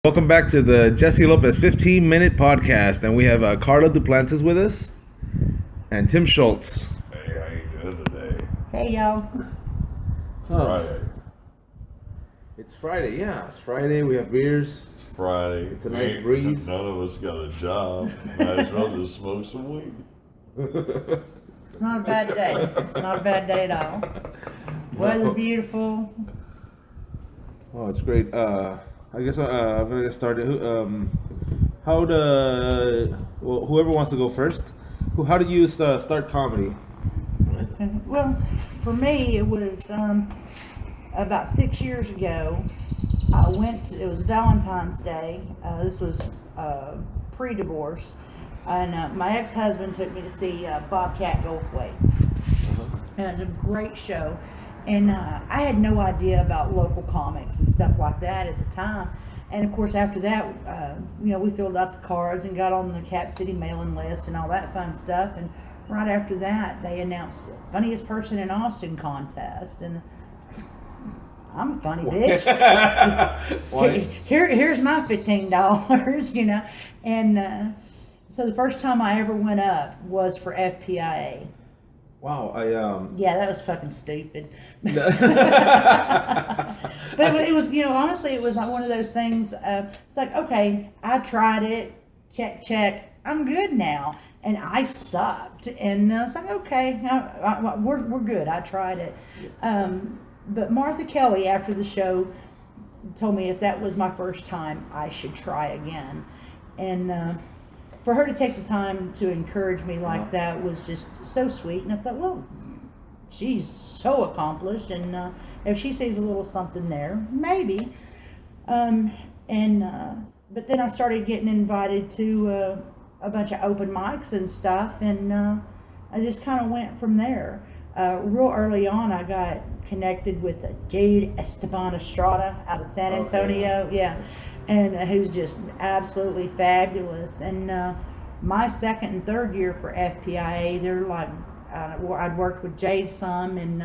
Welcome back to the Jesse Lopez 15-minute podcast, and we have Karla Duplantis with us and Tim Schultz. Hey, how you doing today? Hey, yo. It's Friday. It's Friday, yeah. It's Friday. We have beers. It's Friday. It's a nice breeze. None of us got a job. Might as well just smoke some weed. It's not a bad day. It's not a bad day at all. Weather's beautiful. Oh, it's great. I guess I'm gonna get started. Whoever wants to go first. How did you start comedy? Well, for me, it was about 6 years ago. It was Valentine's Day. This was pre-divorce. And my ex-husband took me to see Bobcat Goldthwait. And it was a great show. And I had no idea about local comics and stuff like that at the time. And of course, after that, we filled out the cards and got on the Cap City mailing list and all that fun stuff. And right after that, they announced the funniest person in Austin contest. And I'm a funny bitch. Here's my $15, And so the first time I ever went up was for FPIA. Wow, Yeah, that was fucking stupid. But it was, honestly, it was like one of those things. It's like, okay, I tried it. Check. I'm good now. And I sucked. And it's like, okay, we're good. I tried it. But Martha Kelly, after the show, told me if that was my first time, I should try again. And for her to take the time to encourage me like that was just so sweet. And I thought, well, she's so accomplished, and if she sees a little something there, maybe. But then I started getting invited to a bunch of open mics and stuff, and I just kind of went from there. Real early on, I got connected with Jade Esteban Estrada out of San Antonio. Okay. Yeah. And who's just absolutely fabulous. And my second and third year for FPIA, they're like, I'd worked with Jade some and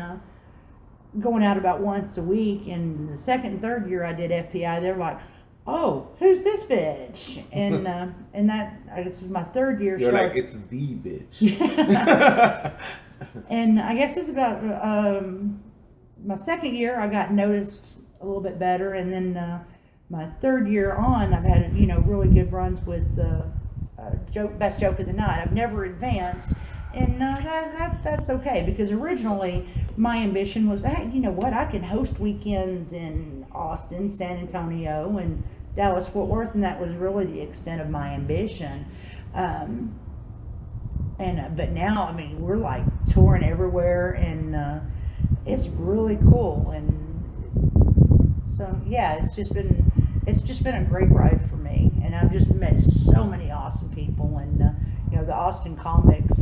going out about once a week. And the second and third year I did FPI, they're like, oh, who's this bitch? And that, I guess, was my third year. You're like, it's the bitch. And I guess it's about my second year, I got noticed a little bit better. And then my third year on, I've had really good runs with best joke of the night. I've never advanced, and that's okay, because originally my ambition was, hey, you know what? I can host weekends in Austin, San Antonio, and Dallas Fort Worth, and that was really the extent of my ambition. But now, I mean, we're like touring everywhere, and it's really cool. And so yeah, it's just been a great ride for me, and I've just met so many awesome people. And the Austin comics,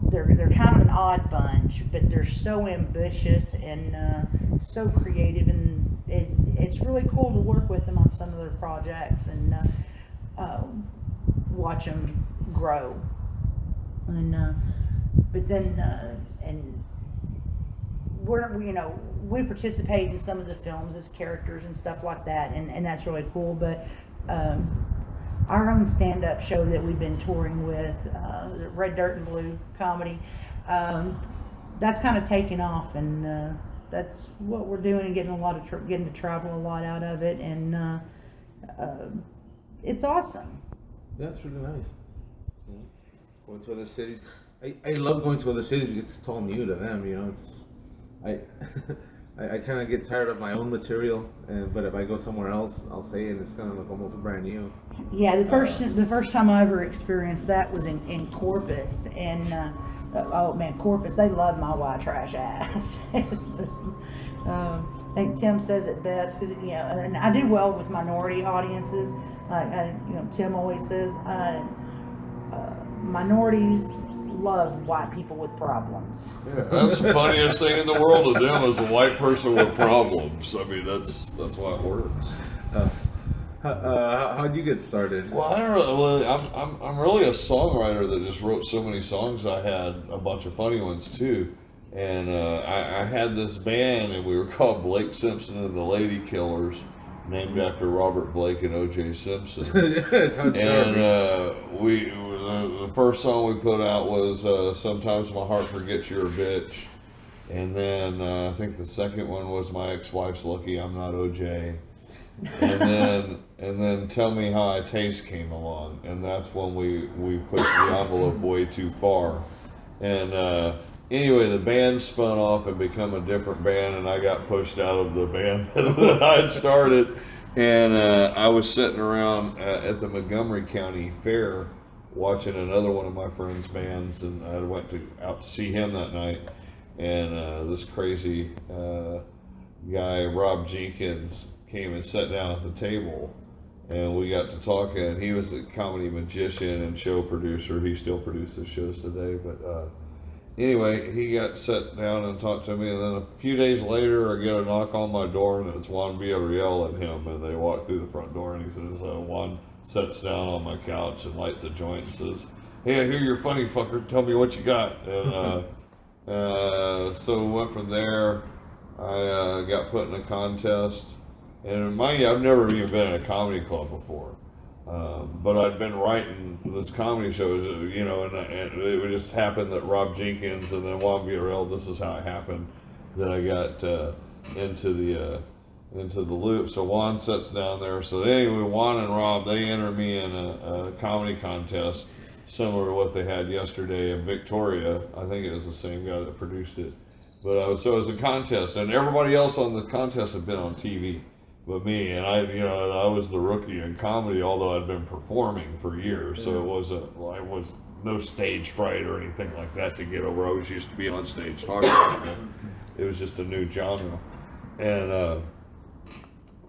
they're kind of an odd bunch, but they're so ambitious and so creative, and it's really cool to work with them on some of their projects and watch them grow. And but then and we participate in some of the films as characters and stuff like that, and that's really cool. But our own stand-up show that we've been touring with, Red Dirt and Blue comedy, that's kind of taken off, and that's what we're doing, and getting to travel a lot out of it, and it's awesome. That's really nice. Going to other cities. I love going to other cities because it's all new to them, I kind of get tired of my own material, but if I go somewhere else, I'll say it, and it's kind of like almost brand new. Yeah, the first time I ever experienced that was in Corpus, and oh man, Corpus, they love my white trash ass. I think Tim says it best, because and I do well with minority audiences. Tim always says minorities love white people with problems. Yeah, that's the funniest thing in the world to them is a white person with problems. I mean, that's why it works. How'd you get started? Well, I'm really a songwriter that just wrote so many songs. I had a bunch of funny ones too, and I had this band, and we were called Blake Simpson and the Lady Killers, named after Robert Blake and O.J. Simpson. And And the first song we put out was "Sometimes My Heart Forgets You're a Bitch," and then I think the second one was "My Ex-Wife's Lucky I'm Not O.J." and then "Tell Me How I Taste" came along, and that's when we pushed the envelope way too far. And anyway, the band spun off and become a different band, and I got pushed out of the band that I'd started. And I was sitting around at the Montgomery County Fair watching another one of my friend's bands, and I went out to see him that night. And this crazy guy, Rob Jenkins, came and sat down at the table, and we got to talking. And he was a comedy magician and show producer. He still produces shows today, but anyway, he got sat down and talked to me, and then a few days later, I get a knock on my door, and it's Juan Villarreal and him, and they walk through the front door, and he says, Juan sits down on my couch and lights a joint and says, "Hey, I hear you're funny, fucker. Tell me what you got." And so we went from there. I got put in a contest, and mind you, I've never even been in a comedy club before. But I'd been writing this comedy shows, and it just happened that Rob Jenkins and then Juan Villarreal, this is how it happened that I got into the loop. So Juan sits down there. So anyway, Juan and Rob, they enter me in a comedy contest similar to what they had yesterday in Victoria. I think it was the same guy that produced it. But so it was a contest, and everybody else on the contest had been on TV. But me, and I was the rookie in comedy, although I'd been performing for years. So I was no stage fright or anything like that to get over. I always used to be on stage talking about it. It was just a new genre. And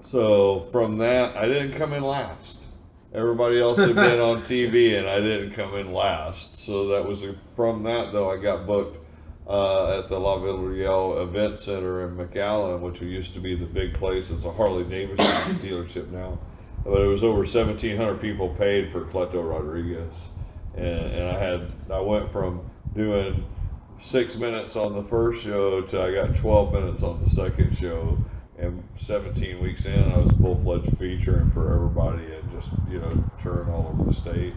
so from that, I didn't come in last. Everybody else had been on TV, and I didn't come in last. So that was from that, though, I got booked at the La Villarreal Event Center in McAllen, which used to be the big place. It's a Harley Davidson dealership now. But it was over 1,700 people paid for Cleto Rodriguez. And I went from doing 6 minutes on the first show to I got 12 minutes on the second show. And 17 weeks in, I was full-fledged featuring for everybody and just, touring all over the state.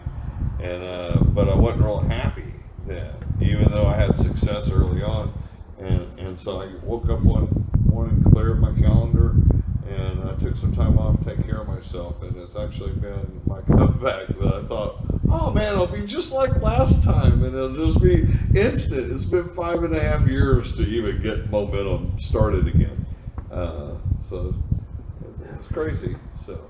And but I wasn't real happy then, even though I had success early on. And so I woke up one morning, cleared my calendar, and I took some time off to take care of myself. And it's actually been my comeback that I thought, oh man, it'll be just like last time, and it'll just be instant. It's been 5.5 years to even get momentum started again. So it's crazy. So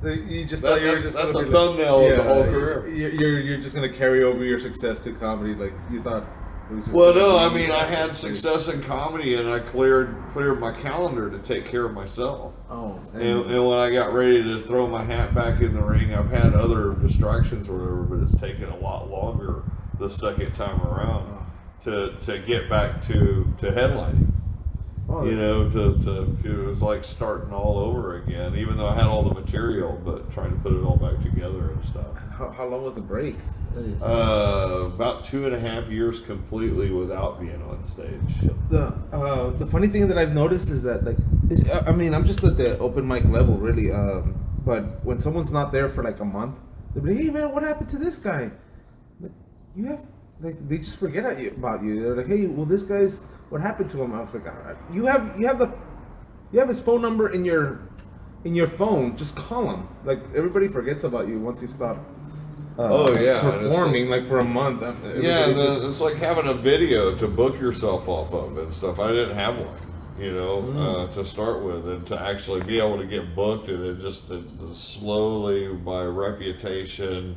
you just thought you were just that's gonna a thumbnail of the whole career. You're just gonna carry over your success to comedy, like you thought. It was just Well, no, I mean I had success in comedy, and I cleared my calendar to take care of myself. Oh. And when I got ready to throw my hat back in the ring, I've had other distractions or whatever, but it's taken a lot longer the second time around to get back to headlining. Oh, It was like starting all over again, even though I had all the material, but trying to put it all back together and stuff. How long was the break? About 2.5 years completely without being on stage. The funny thing that I've noticed is that, like, I mean, I'm just at the open mic level, really. But when someone's not there for like a month, they'll be like, "Hey man, what happened to this guy?" Like, they just forget about you. They're like, "Hey, well, this guy's, what happened to him?" I was like, you have his phone number in your phone. Just call him. Like, everybody forgets about you once you stop. Performing like for a month. It's like having a video to book yourself off of and stuff. I didn't have one, to start with, and to actually be able to get booked, and it just slowly, my reputation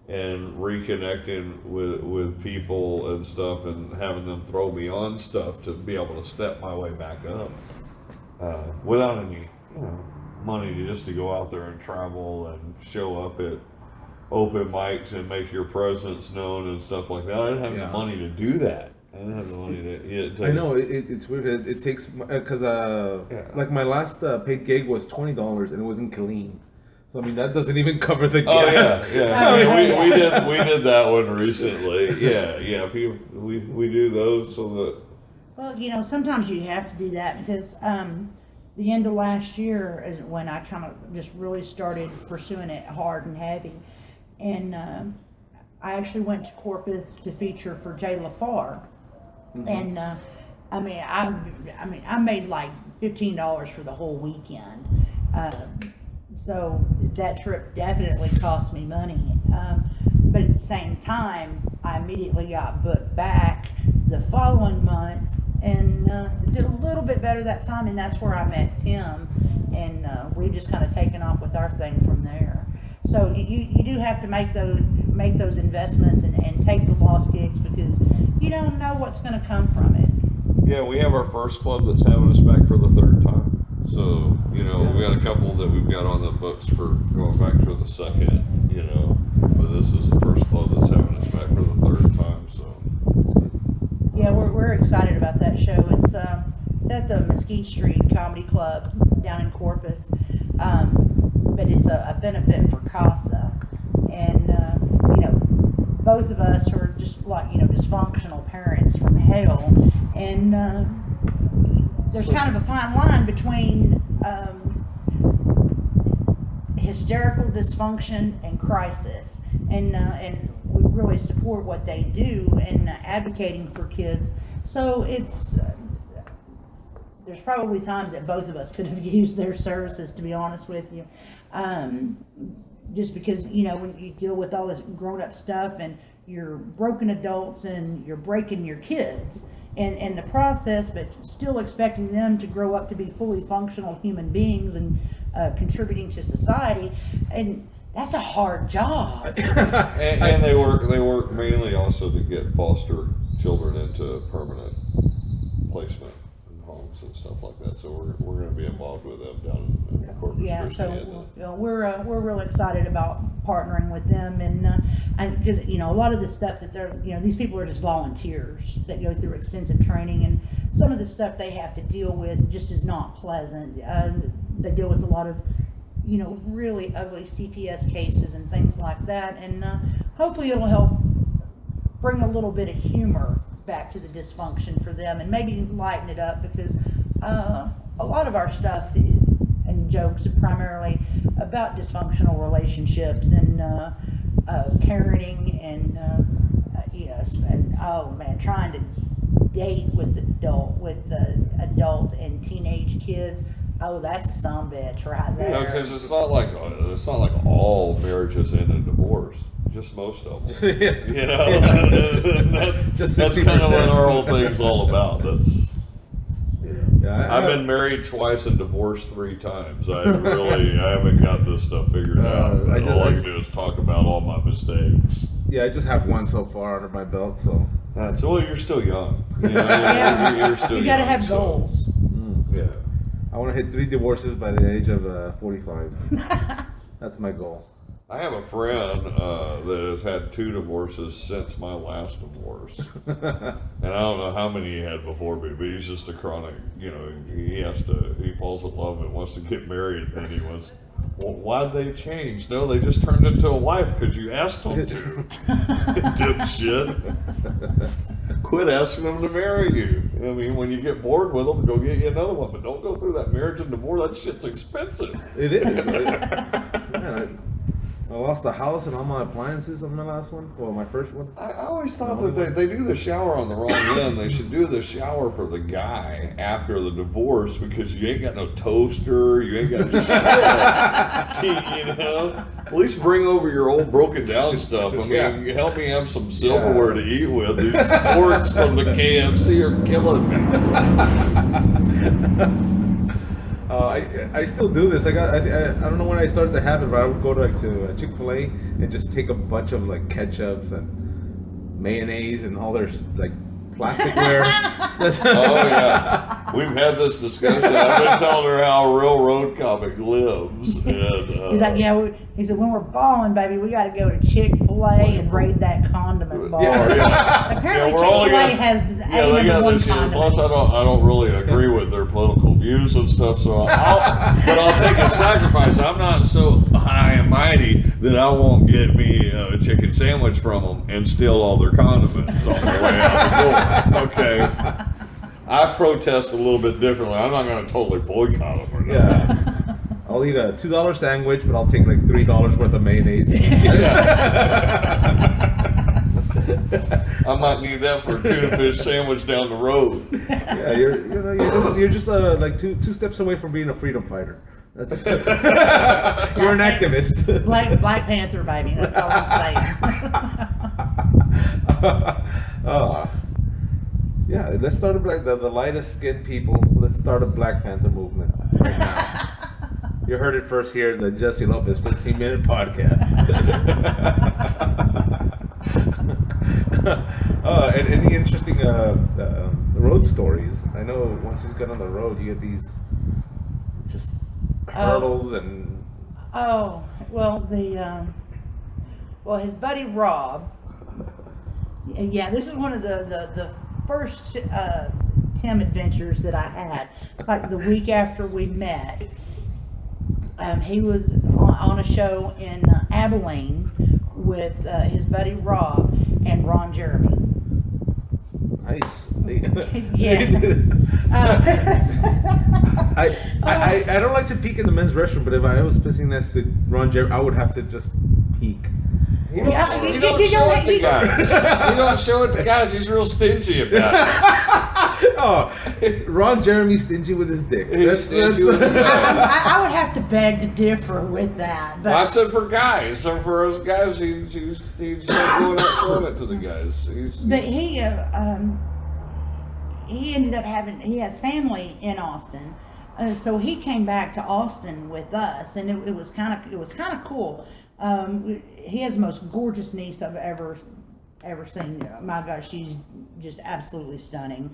and reconnecting with people and stuff, and having them throw me on stuff to be able to step my way back up without any money, just to go out there and travel and show up at open mics and make your presence known and stuff like that. I didn't have the money to do that. I didn't have the money to I know it's weird. It takes because like my last paid gig was $20, and it was in Killeen. So I mean that doesn't even cover the gas. We did that one recently. We do those so that. Well, sometimes you have to do that because the end of last year is when I kind of just really started pursuing it hard and heavy. And I actually went to Corpus to feature for Jay LaFar. And I made like $15 for the whole weekend. So that trip definitely cost me money. But at the same time, I immediately got booked back the following month and did a little bit better that time. And that's where I met Tim. And we've just kind of taken off with our thing from there. So you do have to make those investments and take the lost gigs, because you don't know what's going to come from it. Yeah, we have our first club that's having us back for the third time. So, we got a couple that we've got on the books for going back for the second, but this is the first club that's having us back for the third time, so. Yeah, we're excited about that show. It's at the Mesquite Street Comedy Club down in Corpus, but it's a benefit for CASA. And, both of us are just like, dysfunctional parents from hell. And there's kind of a fine line between hysterical dysfunction and crisis. And we really support what they do in advocating for kids. So it's there's probably times that both of us could have used their services, to be honest with you. Just because, when you deal with all this grown-up stuff and you're broken adults and you're breaking your kids in the process, but still expecting them to grow up to be fully functional human beings and contributing to society, and that's a hard job. and they work mainly also to get foster children into permanent placement in homes and stuff like that. So we're going to be involved with them down in Corpus Christi. So we're real excited about partnering with them, and because a lot of the stuff that they're these people are just volunteers that go through extensive training, and some of the stuff they have to deal with just is not pleasant. They deal with a lot of really ugly CPS cases and things like that, and hopefully it'll help bring a little bit of humor back to the dysfunction for them and maybe lighten it up, because a lot of our stuff and jokes are primarily about dysfunctional relationships and parenting and trying to date with adult and teenage kids. Oh, that's a sumbitch right there. Because it's not like all marriages end in divorce. Just most of them. That's kind of what our whole thing's all about. I've been married twice and divorced 3 times. I haven't got this stuff figured out. All I can do is talk about all my mistakes. Yeah, I just have one so far under my belt, so. Well, you're still young. You're still you gotta young, have goals. Yeah. I want to hit 3 divorces by the age of 45. That's my goal. I have a friend that has had 2 divorces since my last divorce. And I don't know how many he had before, but he's just a chronic, he falls in love and wants to get married. And he was, well, why'd they change? No, they just turned into a wife because you asked them to. Dipshit. Quit asking them to marry you. I mean, when you get bored with them, go get you another one. But don't go through that marriage and divorce. That shit's expensive. It is. I lost the house and all my appliances on my last one. Well, my first one. I always thought that they do the shower on the wrong end. They should do the shower for the guy after the divorce, because you ain't got no toaster, you ain't got shit. At least bring over your old broken down stuff. I mean, help me have some silverware to eat with. These forks from the KFC are killing me. I still do this. I don't know when I started the habit, but I would go to Chick-fil-A and just take a bunch of ketchups and mayonnaise and all their plasticware. Oh yeah, we've had this discussion. I've been telling her how a real road comic lives. And, he's like, he said, when we're balling, baby, we got to go to Chick-fil-A and raid that condiment bar. Apparently, Chick-fil-A has they got this shit. Plus, I don't really agree with their political views and stuff. So, I'll take a sacrifice. I'm not so high and mighty that I won't get me a chicken sandwich from them and steal all their condiments on the way out the door. Okay. I protest a little bit differently. I'm not going to totally boycott them or nothing. Yeah. I'll eat a $2 sandwich, but I'll take like $3 worth of mayonnaise. I might need that for a tuna fish sandwich down the road. Yeah, you're just like two steps away from being a freedom fighter. That's you're an activist. Black Panther, baby. That's all I'm saying. Yeah, let's start the lightest skinned people. Let's start a Black Panther movement right now. You heard it first here in the Jesse Lopez 15-minute podcast. And any interesting road stories? I know once you get on the road, you get these just hurdles and. Oh well, his buddy Rob. Yeah, this is one of the first Tim adventures that I had. Like the week after we met. He was on a show in Abilene with his buddy Rob and Ron Jeremy. Nice. Yeah. I don't like to peek in the men's restroom, but if I was pissing next to Ron Jeremy, I would have to just peek. You don't show it to guys. You don't show it to guys. He's real stingy about it. Oh, Ron Jeremy stingy with his dick. I would have to beg to differ with that. But I said for guys. So for us guys, he's not going out showing it to the guys. But he ended up he has family in Austin, so he came back to Austin with us, and it was kind of cool. He has the most gorgeous niece I've ever seen. My gosh, she's just absolutely stunning.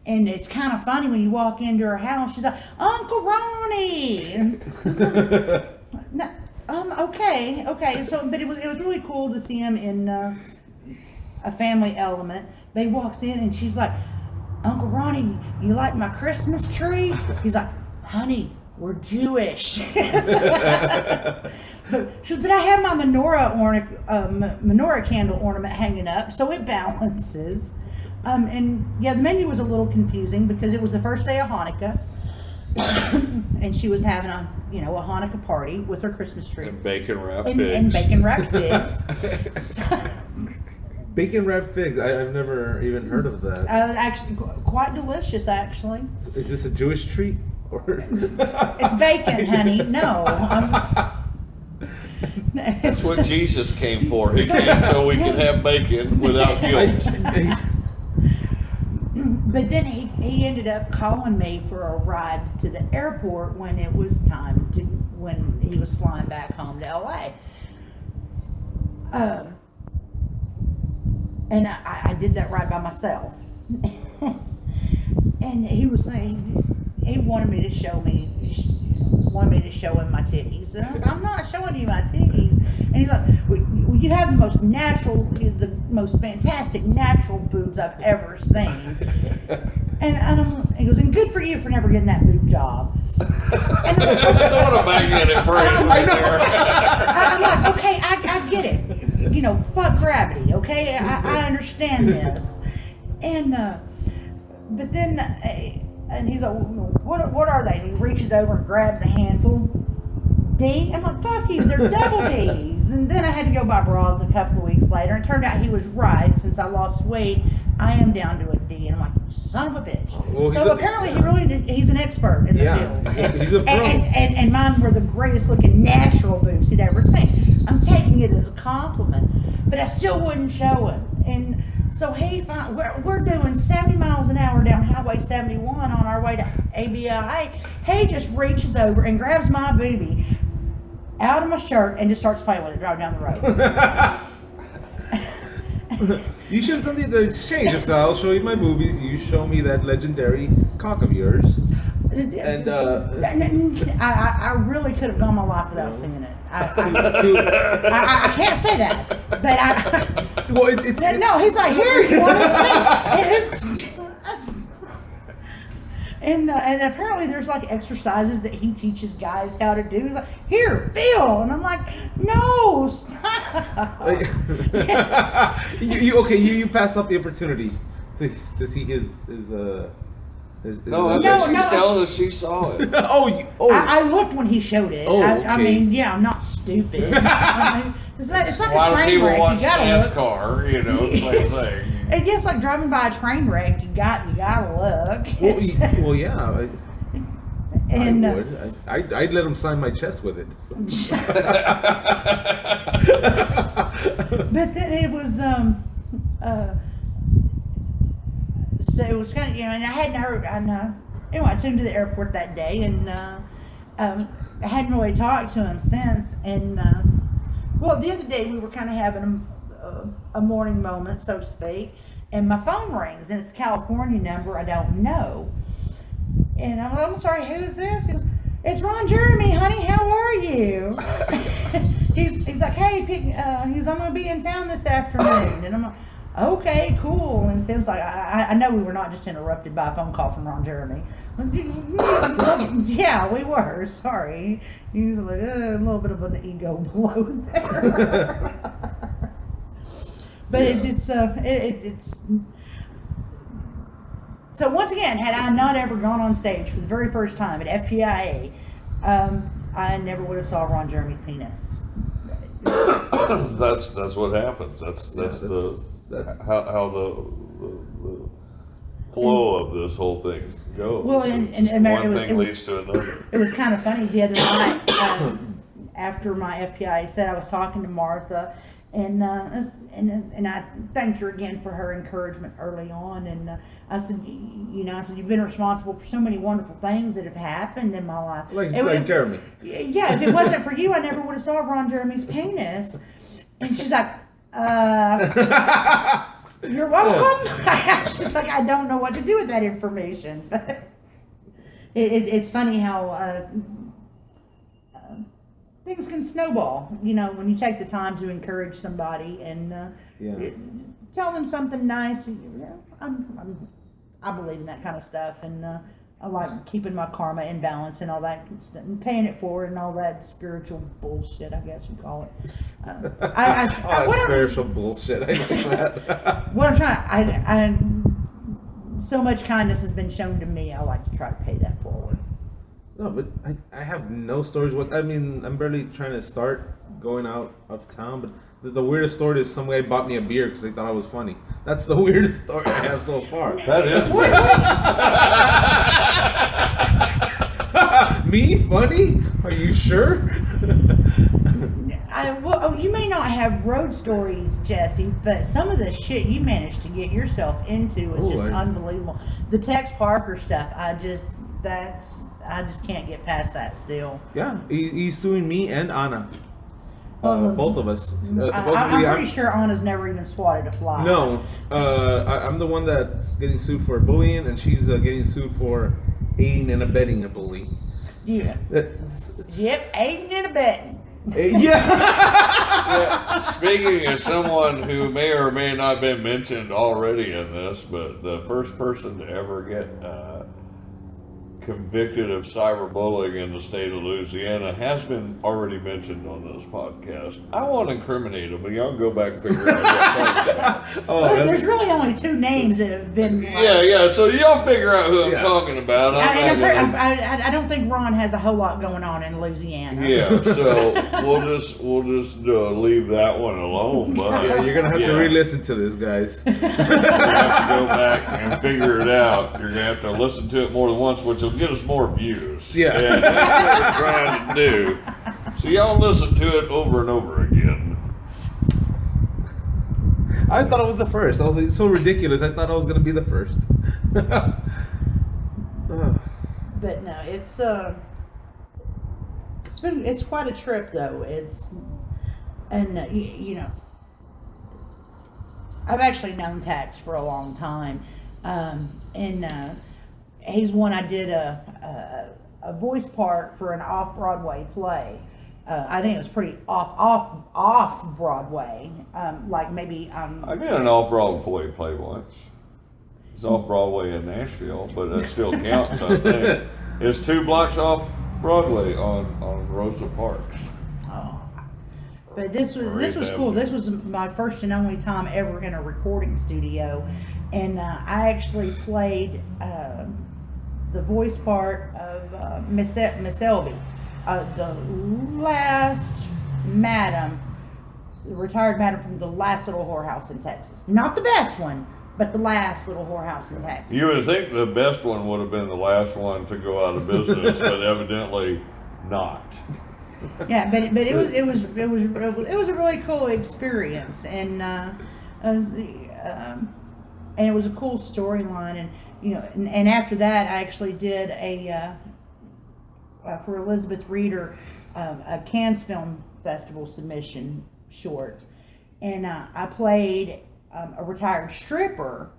And it's kind of funny when you walk into her house, she's like, Uncle Ronnie. Okay. So, but it was really cool to see him in a family element. But he walks in and she's like, Uncle Ronnie, you like my Christmas tree? He's like, honey, we're Jewish. But I have my menorah candle ornament hanging up, so it balances. And yeah, the menu was a little confusing because it was the first day of Hanukkah, and she was having a Hanukkah party with her Christmas tree And bacon wrapped pigs. And bacon wrapped pigs. Bacon wrapped figs. I've never even heard of that. Actually, quite delicious. Actually, is this a Jewish treat or? It's bacon, honey. No. That's what Jesus came for. He came so we could have bacon without guilt. But then he ended up calling me for a ride to the airport when it was time when he was flying back home to LA. And I did that ride by myself. And he was saying he wanted me to show him my titties. And I was like, I'm not showing you my titties. And he's like, well, you have the most fantastic natural boobs I've ever seen. And he goes, and good for you for never getting that boob job. And What a backhanded praise right there. I'm like, okay, I get it. Fuck gravity, okay? I understand this. And, but then, and he's like, what are they? And he reaches over and grabs a handful. D? I'm like, fuck you, they're double D's. And then I had to go buy bras a couple of weeks later. And it turned out he was right. Since I lost weight, I am down to a D. And I'm like, son of a bitch. Well, so apparently he's an expert in the field. He's a pro. And mine were the greatest looking natural boobs he'd ever seen. I'm taking it as a compliment. But I still wouldn't show him. And so we're doing 70 miles an hour down Highway 71 on our way to ABI. He just reaches over and grabs my boobie out of my shirt and just starts playing with it, driving down the road. You should have done the exchange. So I'll show you my boobies. You show me that legendary cock of yours. And I really could have gone my life without seeing it. I can't say that, but well, no. He's like, here, you want to see it? And apparently there's like exercises that he teaches guys how to do. He's like, here, feel. And I'm like, no, stop. You passed up the opportunity to see his No, I No, think she's no. telling us she saw it. I looked when he showed it. Oh, I okay. mean, yeah, I'm not stupid. I mean, it's like A a lot of train people wreck. watch You gotta look. NASCAR, you know, same thing. I guess like driving by a train wreck, you gotta look. Well, yeah. And I would. I'd let him sign my chest with it. So. but then it was so it was kind of, and I hadn't heard. Anyway, I took him to the airport that day, and I hadn't really talked to him since. And well, the other day we were kind of having a morning moment, so to speak, and my phone rings, and it's a California number I don't know. And I'm sorry, who's this? He goes, it's Ron Jeremy, honey. How are you? he's like, hey, I'm gonna be in town this afternoon, and I'm like, okay, cool. And Tim's like, I know we were not just interrupted by a phone call from Ron Jeremy. Yeah, we were. Sorry. He's like a little bit of an ego blow there. But Yeah. it's. So once again, had I not ever gone on stage for the very first time at FPIA, I never would have saw Ron Jeremy's penis. That's what happens. That's how the flow of this whole thing goes. Well, and one thing leads to another. It was kind of funny the other night after my FPIA set. I was talking to Martha, and I thanked her again for her encouragement early on. And I said, you've been responsible for so many wonderful things that have happened in my life. Like Jeremy. Yeah, if it wasn't for you, I never would have saw Ron Jeremy's penis. And she's like, you're welcome. She's like, I don't know what to do with that information. But it's funny how things can snowball, when you take the time to encourage somebody and tell them something nice. I believe in that kind of stuff, and I like keeping my karma in balance and all that, and paying it forward and all that spiritual bullshit, I guess you call it. Spiritual bullshit. I like that. What I'm trying, so much kindness has been shown to me. I like to try to pay that forward. No, but I have no stories. I'm barely trying to start going out of town, but the weirdest story is some guy bought me a beer because they thought I was funny. That's the weirdest story I have so far. That is. Me? Funny? Are you sure? You may not have road stories, Jesse, but some of the shit you managed to get yourself into is just unbelievable. The Tex Parker stuff, I just can't get past that still. Yeah, he's suing me and Anna. Both of us. I'm pretty sure Anna's never even swatted a fly. No, I'm the one that's getting sued for bullying, and she's getting sued for aiding and abetting a bully. Yeah. Yep, aiding and abetting. Yeah. Speaking of someone who may or may not have been mentioned already in this, but the first person to ever get convicted of cyberbullying in the state of Louisiana has been already mentioned on this podcast. I won't incriminate him, but y'all can go back and figure out what I'm talking about. There's really only two names that have been. Yeah. So y'all figure out who I'm talking about. I don't think Ron has a whole lot going on in Louisiana. Yeah. So we'll just leave that one alone. But yeah, you're gonna have to re-listen to this, guys. You're gonna have to go back and figure it out. You're gonna have to listen to it more than once, which will get us more views. Yeah. And that's what we're trying to do. So y'all listen to it over and over again. I thought I was the first. I was like, so ridiculous. I thought I was gonna be the first. But no, it's quite a trip though. I've actually known Tax for a long time, and he's one I did a voice part for an off-Broadway play. I think it was pretty off Broadway. Like maybe I did an off-Broadway play once. It's off-Broadway in Nashville, but that still counts, I think. It's 2 blocks off Broadway on Rosa Parks. Oh. But this was cool. This was my first and only time ever in a recording studio, and I actually played the voice part of Miss Elby, the last madam, the retired madam from the last little whorehouse in Texas. Not the best one, but the last little whorehouse in Texas. You would think the best one would have been the last one to go out of business, but evidently not. Yeah, but it was a really cool experience, and it was a cool storyline, and and after that I actually did a for Elizabeth Reeder a Cannes Film Festival submission short, and I played a retired stripper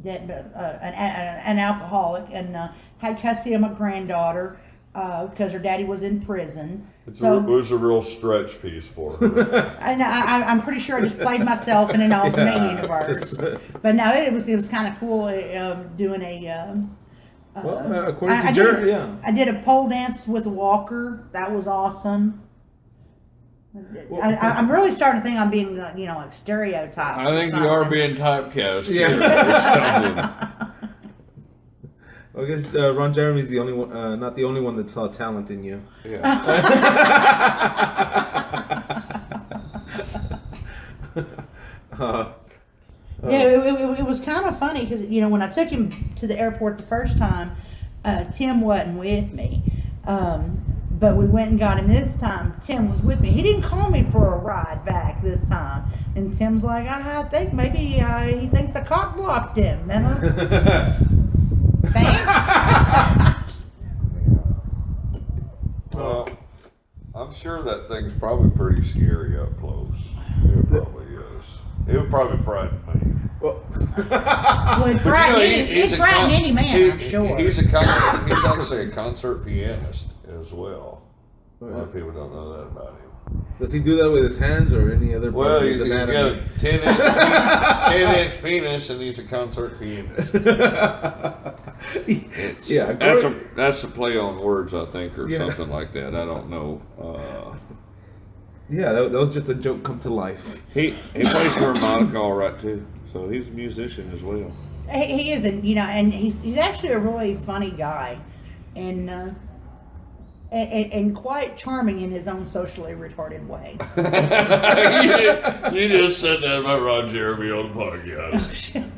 that an alcoholic, and had custody of my granddaughter because her daddy was in prison. It was a real stretch piece for her. I'm pretty sure I just played myself in an alternate universe. But no, it was kind of cool doing a. According to Jerry, yeah. I did a pole dance with a walker. That was awesome. I'm really starting to think I'm being, like stereotyped. I think you are being typecast. Yeah. Well, I guess Ron Jeremy's the only one, not the only one that saw talent in you. Yeah. It was kind of funny because when I took him to the airport the first time, Tim wasn't with me, but we went and got him this time. Tim was with me. He didn't call me for a ride back this time, and Tim's like, I think maybe he thinks I cock blocked him. Thanks. Well, I'm sure that thing's probably pretty scary up close. It probably is. It would probably frighten me. Well, Would frighten any man, I'm sure. He's actually a concert pianist as well. A lot of people don't know that about him. Does he do that with his hands or any other part Well, of he's his got anatomy? a 10-inch penis, and he's a concert pianist. Yeah, That's a play on words, I think, or Yeah. something like that. I don't know. Yeah, that was just a joke come to life. He plays harmonica all right too, so he's a musician as well. He is, and he's actually a really funny guy, and quite charming in his own socially retarded way. you just said that about Ron Jeremy on the podcast.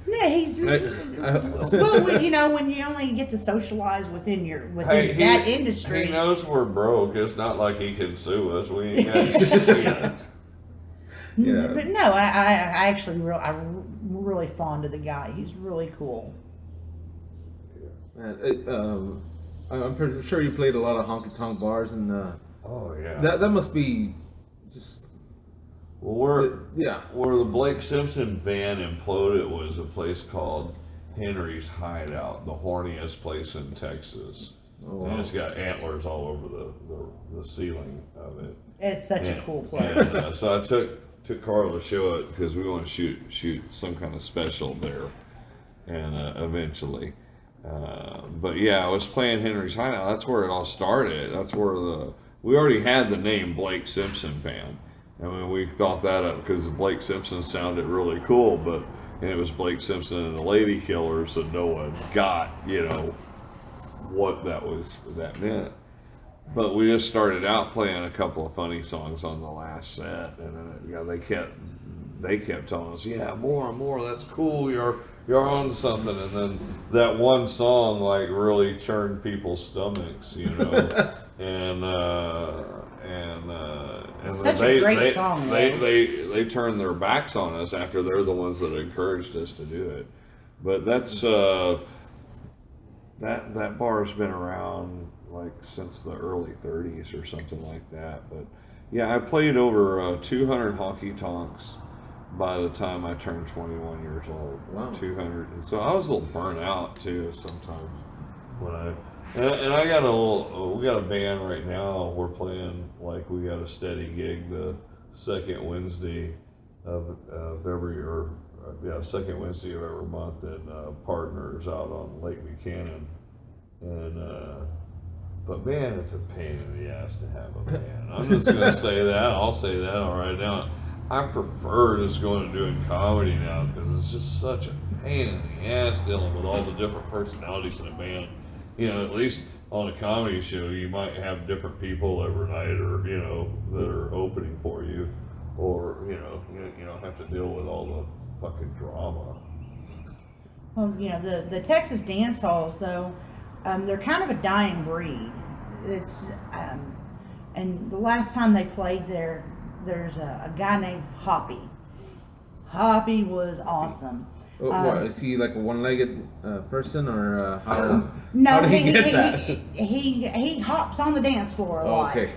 No, he's well, when you only get to socialize within that industry. He knows we're broke. It's not like he can sue us. We ain't got shit. Yeah. But no, I'm really fond of the guy. He's really cool. Man, I'm pretty sure you played a lot of honky tonk bars, and Oh yeah. that must be just. Well, Yeah. where the Blake Simpson band imploded was a place called Henry's Hideout, the horniest place in Texas. Oh, wow. And it's got antlers all over the ceiling of it. It's such a cool place. And, so I took Karla to show it because we want to shoot some kind of special there, and eventually. But yeah, I was playing Henry's Hideout. That's where it all started. That's where we already had the name Blake Simpson Band. I mean, we thought that up because Blake Simpson sounded really cool, and it was Blake Simpson and the Lady Killers, so no one got, what that meant. But we just started out playing a couple of funny songs on the last set, and then they kept telling us, yeah, more and more. That's cool. You're on something. And then that one song really churned people's stomachs, and Such a great song. They turned their backs on us after they're the ones that encouraged us to do it. But that's that bar has been around since the early 30s or something like that. But yeah, I played over 200 honky tonks by the time I turned 21 years old. Wow. 200. And so I was a little burnt out too sometimes when and I got we got a band right now. We're playing we got a steady gig the second Wednesday of every second Wednesday of every month at Partners out on Lake Buchanan. And but man, it's a pain in the ass to have a band. I'm just gonna say that. I'll say that all right now. I prefer just going and doing comedy now because it's just such a pain in the ass dealing with all the different personalities in a band. You know, at least on a comedy show, you might have different people every night, or you know, that are opening for you, or you know, you don't have to deal with all the fucking drama. Well, you know, the Texas dance halls, though, they're kind of a dying breed. It's and the last time they played there, there's a guy named Hoppy. Hoppy was awesome. What, is he like a one-legged person, or how? No, how did he get that? He hops on the dance floor a lot. Okay.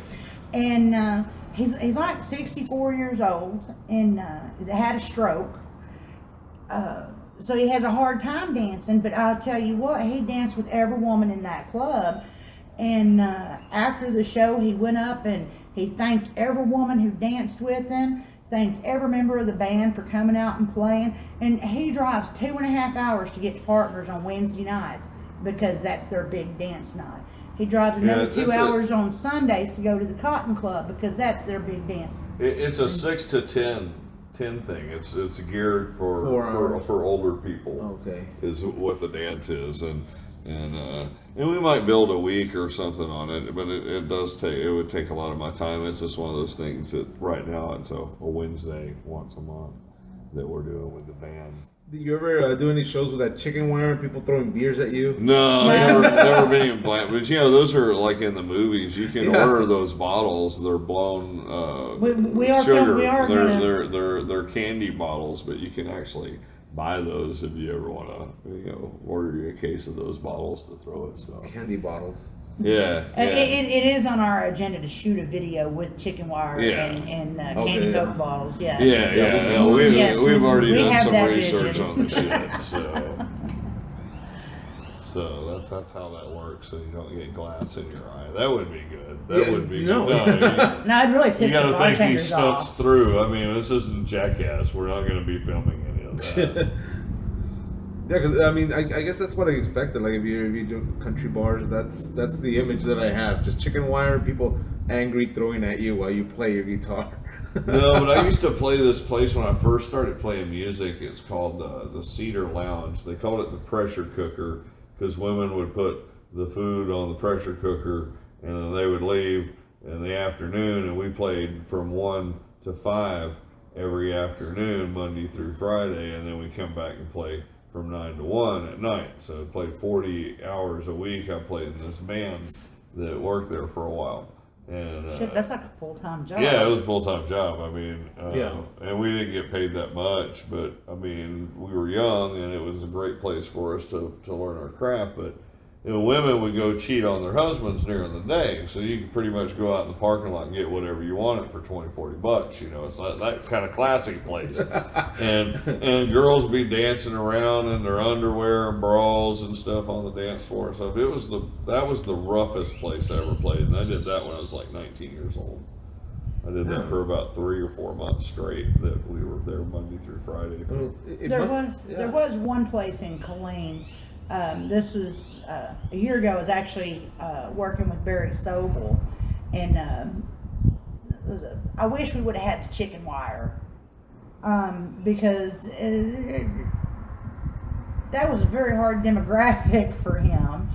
And he's like 64 years old, and he had a stroke. So he has a hard time dancing, but I'll tell you what, he danced with every woman in that club. And after the show, he went up and he thanked every woman who danced with him, thanked every member of the band for coming out and playing. And he drives 2.5 hours to get to Partners on Wednesday nights because that's their big dance night. He drives another 2 hours on Sundays to go to the Cotton Club because that's their big dance. It's a 6 to 10 thing. It's geared for older people. Okay. Is what the dance is, and we might build a week or something on it, but it would take a lot of my time. It's just one of those things that right now it's a Wednesday once a month that we're doing with the band. Did you ever do any shows with that chicken wire and people throwing beers at you? No, never been even black. But you know, those are like in the movies. You can order those bottles. They're blown We are sugar. They're They're candy bottles, but you can actually buy those if you ever want to, order a case of those bottles to throw at stuff. Candy bottles. Yeah. It is on our agenda to shoot a video with chicken wire and candy Coke bottles. Yes. Yeah. We've already done some research vision. on the shit, so that's how that works. So you don't get glass in your eye. That would be good. That would be no. good. No, I'd really piss You the got to think he bartenders stunts off. through. I mean, this isn't Jackass. We're not going to be filming any of that. Yeah, because I mean, I guess that's what I expected. Like if you do country bars, that's the image that I have. Just chicken wire, people angry throwing at you while you play your guitar. No, but I used to play this place when I first started playing music. It's called the Cedar Lounge. They called it the pressure cooker because women would put the food on the pressure cooker and then they would leave in the afternoon, and we played from 1 to 5 every afternoon, Monday through Friday, and then we come back and play from 9 to 1 at night. So I played 40 hours a week. I played in this band that worked there for a while. And Shit, that's like a full-time job. yeah, it was a full-time job. I mean, Yeah. and we didn't get paid that much, but I mean, we were young, and it was a great place for us to learn our craft. But women would go cheat on their husbands during the day, so you could pretty much go out in the parking lot and get whatever you wanted for $20-$40. It's like that kind of classy place. and girls be dancing around in their underwear and bras and stuff on the dance floor and stuff. That was the roughest place I ever played, and I did that when I was like 19 years old. I did that for about 3 or 4 months straight. That we were there Monday through Friday. There was one place in Killeen. This was a year ago. I was actually working with Barry Sobel, and I wish we would have had the chicken wire because that was a very hard demographic for him,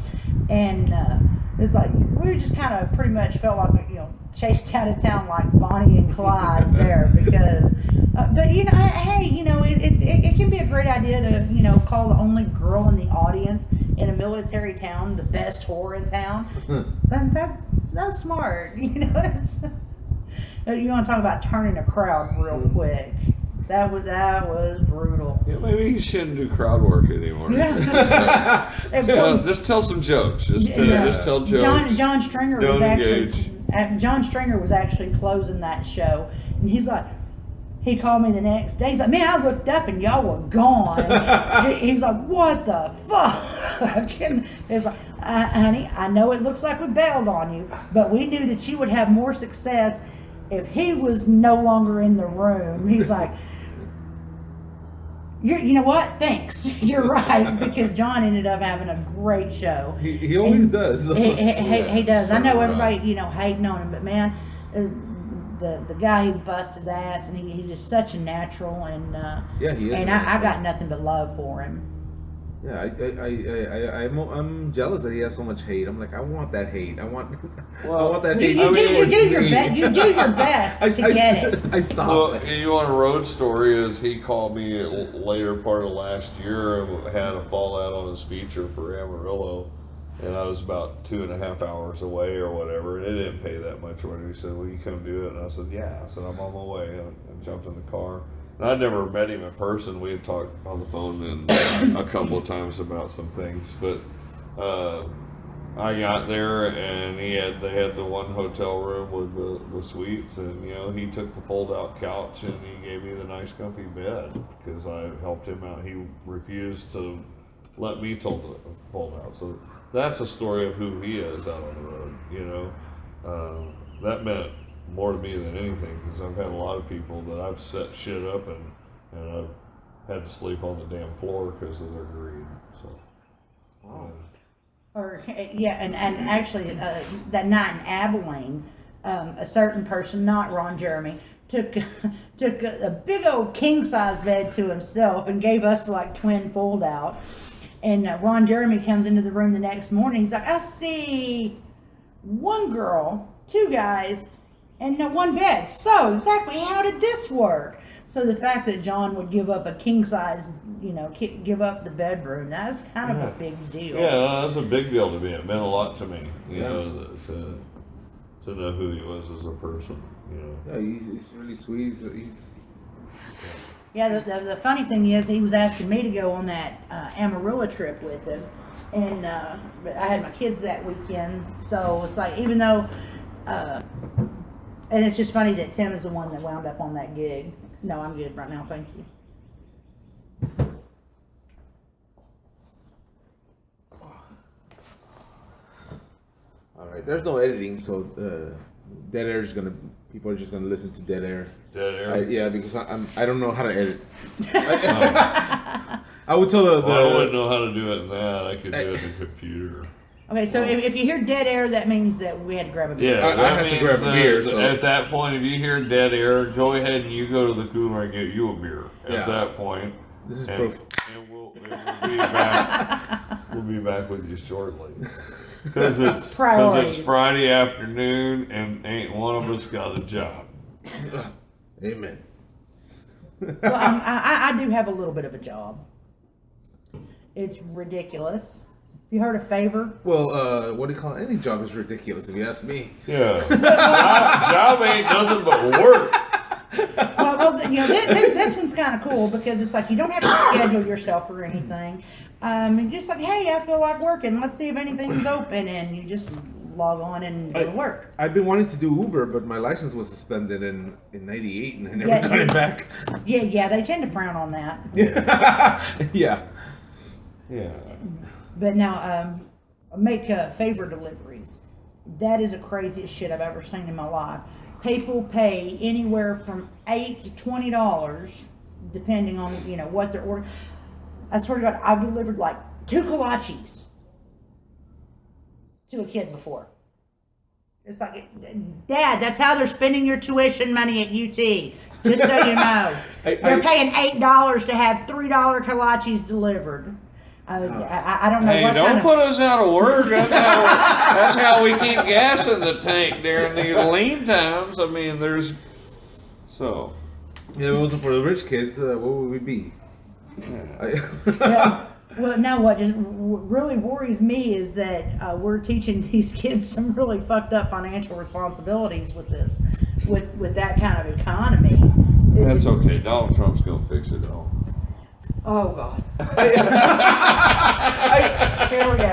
and it's like we just kind of pretty much felt like chased out of town like Bonnie and Clyde there because. But hey, it can be a great idea to call the only girl in the audience in a military town the best whore in town. That's smart. It's, you want to talk about turning a crowd real quick. That was brutal. Yeah, maybe you shouldn't do crowd work anymore. Yeah. Just tell some jokes. Just tell jokes. John Stringer Don't was engage. John Stringer was actually closing that show, and he's like. He called me the next day. He's like, man, I looked up and y'all were gone. He's like, what the fuck? He's like, honey, I know it looks like we bailed on you, but we knew that you would have more success if he was no longer in the room. He's like, you know what? Thanks. You're right. Because John ended up having a great show. He always does. He does. I know everybody, hating on him, but man, the guy who busts his ass, and he's just such a natural, and Yeah, he is. and I got nothing but love for him. Yeah, I'm jealous that he has so much hate. I'm like, I want that hate. I want that hate. You do your best to get it. I stopped. Well, you want a road story? Is he called me later part of last year and had a fallout on his feature for Amarillo, and I was about 2.5 hours away or whatever, and it didn't pay that much. Or he said, "Will you come do it?" And I said, "Yeah." I said, "I'm on my way." And I jumped in the car. And I'd never met him in person. We had talked on the phone and a couple of times about some things, but I got there and they had the one hotel room with the suites, and he took the fold out couch and he gave me the nice comfy bed because I helped him out. He refused to let me fold out. So that's a story of who he is out on the road. That meant more to me than anything, because I've had a lot of people that I've set shit up and I've had to sleep on the damn floor because of their greed. So, Or and actually that night in Abilene, a certain person, not Ron Jeremy, took a big old king size bed to himself and gave us like twin fold out. And Ron Jeremy comes into the room the next morning. He's like, I see one girl, 2 guys, and one bed. So exactly, how did this work? So the fact that John would give up a king size, give up the bedroom, that's kind of a big deal. Yeah, that's a big deal to me. It meant a lot to me, to know who he was as a person. Yeah, he's really sweet. Yeah, the funny thing is, he was asking me to go on that Amarillo trip with him, and but I had my kids that weekend, so it's like, even though. And it's just funny that Tim is the one that wound up on that gig. No, I'm good right now, thank you. All right, there's no editing, so dead air is people are just gonna listen to dead air. Dead air. Yeah, because I don't know how to edit. I would tell I wouldn't know how to do it in that. I could do it in the computer. Okay, so if you hear dead air, that means that we had to grab a beer. Yeah, I had to grab a beer. So. At that point, if you hear dead air, go ahead and you go to the cooler and get you a beer. At that point, this is proof. And we'll be back. We'll be back with you shortly. Because it's Friday afternoon and ain't one of us got a job. Amen. Well, I do have a little bit of a job. It's ridiculous. You heard of favor? Well, what do you call it? Any job is ridiculous if you ask me. Yeah. job ain't nothing but work. Well, this one's kind of cool because it's like you don't have to schedule yourself or anything. You're just like, hey, I feel like working. Let's see if anything's open, and you just log on and go to work. I've been wanting to do Uber, but my license was suspended in '98, and I never got it back. Yeah, they tend to frown on that. Yeah. But now, make favor deliveries. That is the craziest shit I've ever seen in my life. People pay anywhere from $8 to $20, depending on what they're ordering. I swear to God, I've delivered like 2 kolaches to a kid before. It's like, Dad, that's how they're spending your tuition money at UT. Just so you know, they're paying $8 to have $3 kolaches delivered. I don't know. Hey, don't put us out of work. That's how we keep gas in the tank during the lean times. I mean, there's so. Yeah, if it wasn't for the rich kids, what would we be? Yeah. Well, no, what just really worries me is that we're teaching these kids some really fucked up financial responsibilities with this, with that kind of economy. That's okay. Donald Trump's gonna fix it all. Oh God. Here we go.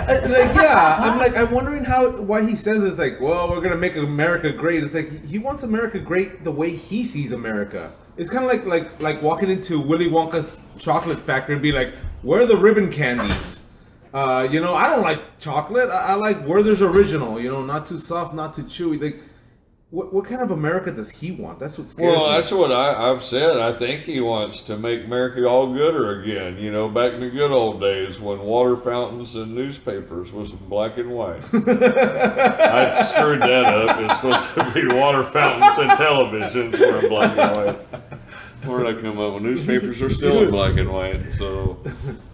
I'm wondering why he says this. Like, well, we're gonna make America great. It's like he wants America great the way he sees America. It's kind of like walking into Willy Wonka's chocolate factory and be like, where are the ribbon candies? I don't like chocolate. I like Werther's original. Not too soft, not too chewy. Like, What kind of America does he want? That's what scares Well, me. that's what I've said. I think he wants to make America all gooder again. Back in the good old days when water fountains and newspapers was in black and white. I screwed that up. It's supposed to be water fountains and televisions were in black and white. Where did I come up with? Newspapers are still in black and white. So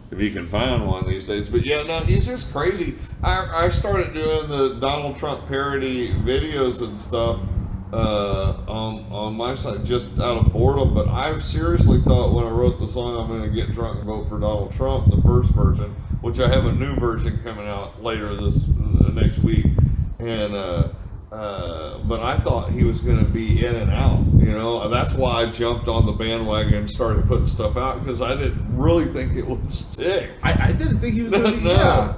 if you can find one these days. But yeah, no, he's just crazy. I started doing the Donald Trump parody videos and stuff on my side just out of boredom. But I seriously thought when I wrote the song I'm going to get drunk and vote for Donald Trump, the first version, which I have a new version coming out later this next week, and but I thought he was going to be in and out, That's why I jumped on the bandwagon and started putting stuff out, because I didn't really think it would stick. I didn't think he was going to be.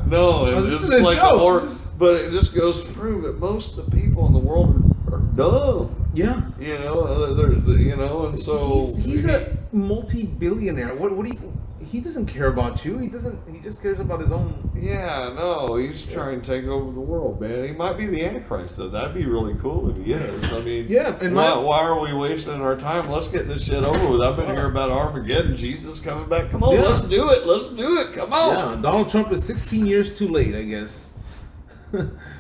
No, and this it's is a like joke. but it just goes to prove that most of the people in the world are dumb. Yeah. And so he's a multi-billionaire. What do you? He doesn't care about you. He just cares about his own. Yeah, no, he's trying to take over the world, man. He might be the Antichrist, though. That'd be really cool if he is. I mean, yeah. And why are we wasting our time? Let's get this shit over with. I've been hearing about Armageddon. Jesus coming back. Come on, let's do it. Let's do it. Come on. Yeah, Donald Trump is 16 years too late, I guess.